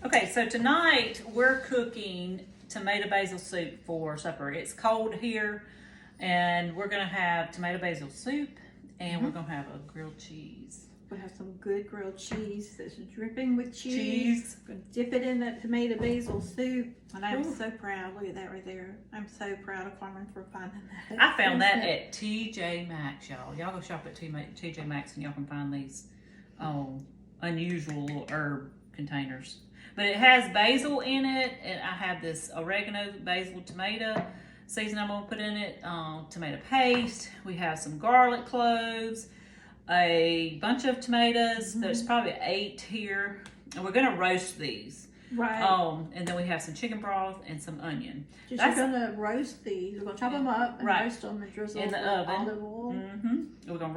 Okay, so tonight we're cooking tomato basil soup for supper. It's cold here, and we're gonna have tomato basil soup, and we're gonna have a grilled cheese. We have some good grilled cheese that's dripping with cheese. We're gonna dip it in that tomato basil soup. And I'm so proud. Look at that right there. I'm so proud of Carmen for finding that. I found that at TJ Maxx, y'all. Y'all go shop at TJ Maxx and y'all can find these unusual little herb containers. But it has basil in it, and I have this oregano, basil, tomato season I'm gonna put in it, tomato paste. We have some garlic cloves, a bunch of tomatoes. There's probably 8 here, and we're gonna roast these. Right. And then we have some chicken broth and some onion. We're gonna roast these. We're gonna chop them up and roast them and drizzle in the oven. Olive oil. We're gonna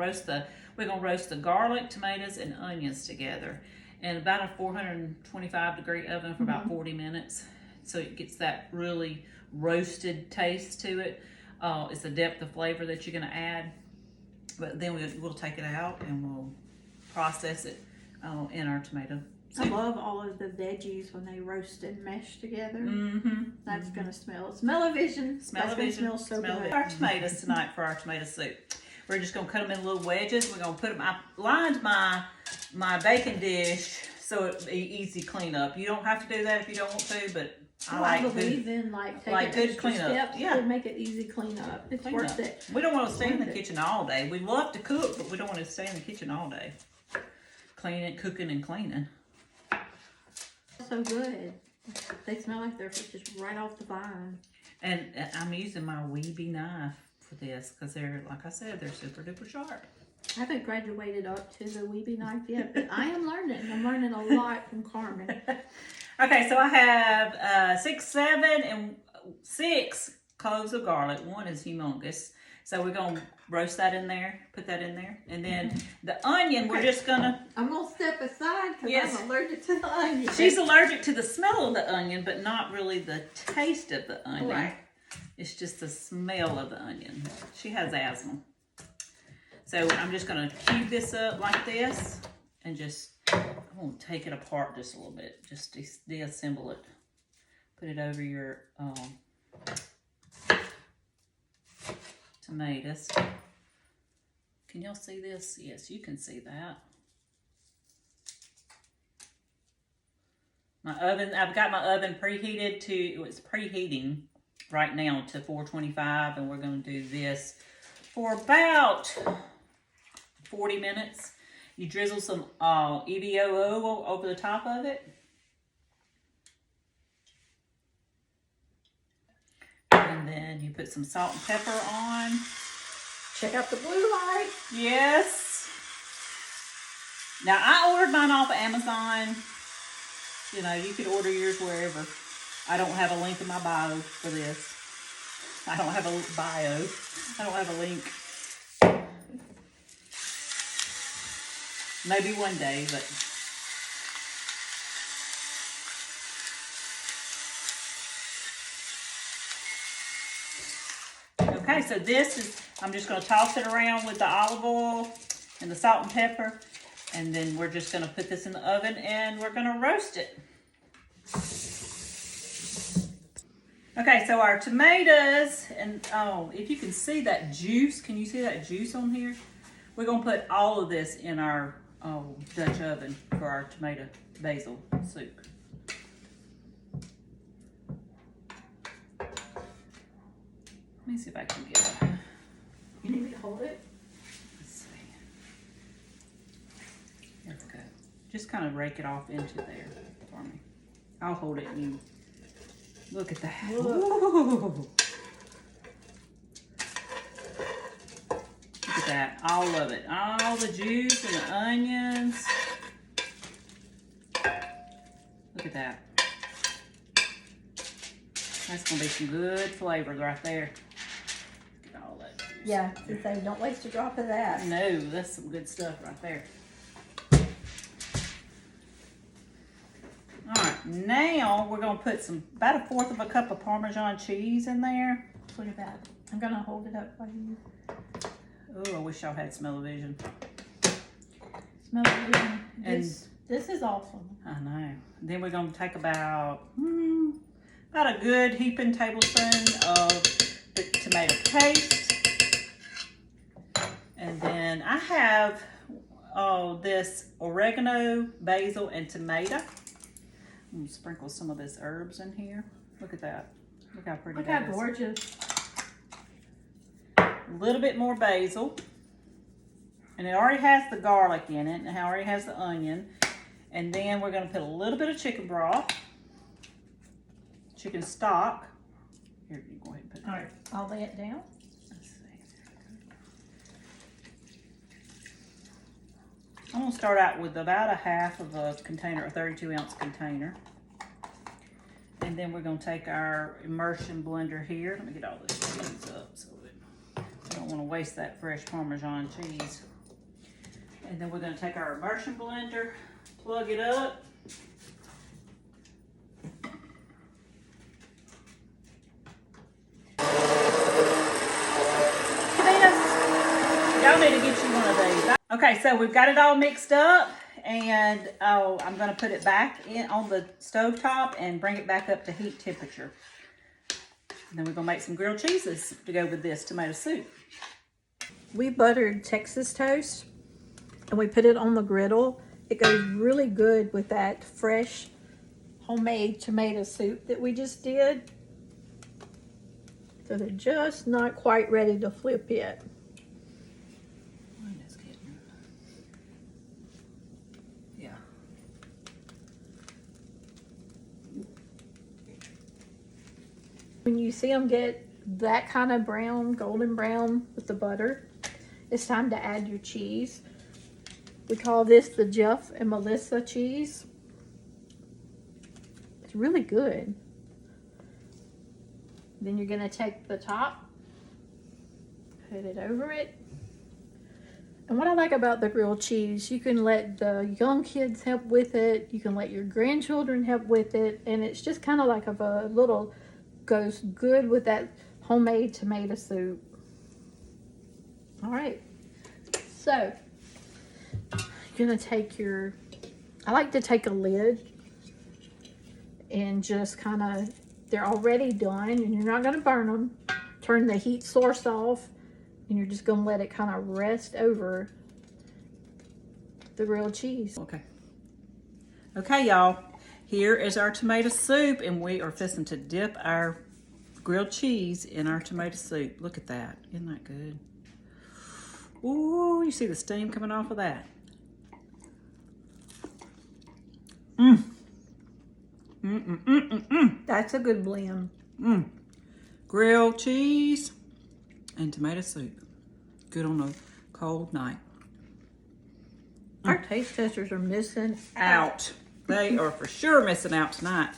roast the garlic, tomatoes, and onions together in about a 425 degree oven for about 40 minutes. So it gets that really roasted taste to it. It's the depth of flavor that you're gonna add. But then we'll take it out and we'll process it in our tomato soup. I love all of the veggies when they roast and mesh together. That's gonna smell-o-vision. Smell-o-vision. So good. Our tomatoes tonight for our tomato soup. We're just gonna cut them in little wedges. We're gonna put them. I lined my baking dish so it'd be easy cleanup. You don't have to do that if you don't want to, but I believe in taking good extra cleanup. steps to make it easy cleanup. It's worth it. We don't want to stay in the kitchen all day. We love to cook, but we don't want to stay in the kitchen all day. Cleaning, cooking, and cleaning. So good. They smell like they're just right off the vine. And I'm using my Weeby knife for this because they're, like I said, they're super duper sharp. I haven't graduated up to the Weeby knife yet, but I am learning. I'm learning a lot from Carmen. Okay, so I have 6 cloves of garlic. One is humongous. So we're going to roast that in there, put that in there. And then the onion, we're just going to... I'm going to step aside because I'm allergic to the onion. She's allergic to the smell of the onion, but not really the taste of the onion. Right. It's just the smell of the onion. She has asthma. So I'm just going to cube this up like this and just... I'm going to take it apart just a little bit. Just deassemble it. Put it over your tomatoes. Can y'all see this? Yes, you can see that. My oven, I've got my oven preheated to, it's preheating right now to 425, and we're going to do this for about 40 minutes. You drizzle some EVO oil over the top of it. And then you put some salt and pepper on. Check out the blue light. Yes. Now, I ordered mine off of Amazon. You know, you could order yours wherever. I don't have a link in my bio for this. I don't have a bio. I don't have a link. Maybe one day, but... Okay, so this is, I'm just going to toss it around with the olive oil and the salt and pepper. And then we're just going to put this in the oven and we're going to roast it. Okay, so our tomatoes, and if you can see that juice, can you see that juice on here? We're going to put all of this in our Dutch oven for our tomato basil soup. Let me see if I can get it. You need me to hold it? Let's see. There we go. Just kind of rake it off into there for me. I'll hold it and you look at that. Ooh. Look at that. All of it. All the juice and the onions. Look at that. That's going to be some good flavors right there. Look at all that juice. Yeah, to say, don't waste a drop of that. No, that's some good stuff right there. All right, now we're going to put about 1/4 cup of Parmesan cheese in there. Look at that. I'm going to hold it up for you. Oh, I wish y'all had smell-o-vision. Smell-o-vision. And This is awesome. I know. Then we're going to take about a good heaping tablespoon of the tomato paste. And then I have this oregano, basil, and tomato. I'm going to sprinkle some of this herbs in here. Look at that. Look how pretty that is. Look how gorgeous. A little bit more basil. And it already has the garlic in it, and it already has the onion. And then we're going to put a little bit of chicken broth, chicken stock. Here, you go ahead and put that. All right, I'll lay it down. Let's see. I'm going to start out with about a half of a container, a 32-ounce container. And then we're going to take our immersion blender here. Let me get all this cheese up so I don't want to waste that fresh Parmesan cheese. And then we're going to take our immersion blender, plug it up. Y'all need to get you one of these. Okay, so we've got it all mixed up, and I'm going to put it back in on the stove top and bring it back up to heat temperature. And then we're going to make some grilled cheeses to go with this tomato soup. We buttered Texas toast and we put it on the griddle. It goes really good with that fresh homemade tomato soup that we just did. So they're just not quite ready to flip yet. Yeah. When you see them get that kind of brown, golden brown with the butter, it's time to add your cheese. We call this the Jeff and Melissa cheese. It's really good. Then you're gonna take the top, put it over it. And what I like about the grilled cheese, you can let the young kids help with it. You can let your grandchildren help with it. And it's just kind of like a little, goes good with that homemade tomato soup. All right, so you're gonna take your, I like to take a lid and just kind of, they're already done and you're not gonna burn them. Turn the heat source off and you're just gonna let it kind of rest over the grilled cheese. Okay, y'all, here is our tomato soup, and we are fixing to dip our grilled cheese in our tomato soup. Look at that, isn't that good? Ooh, you see the steam coming off of that. That's a good blend. Grilled cheese and tomato soup. Good on a cold night. Our taste testers are missing Out. They are for sure missing out tonight.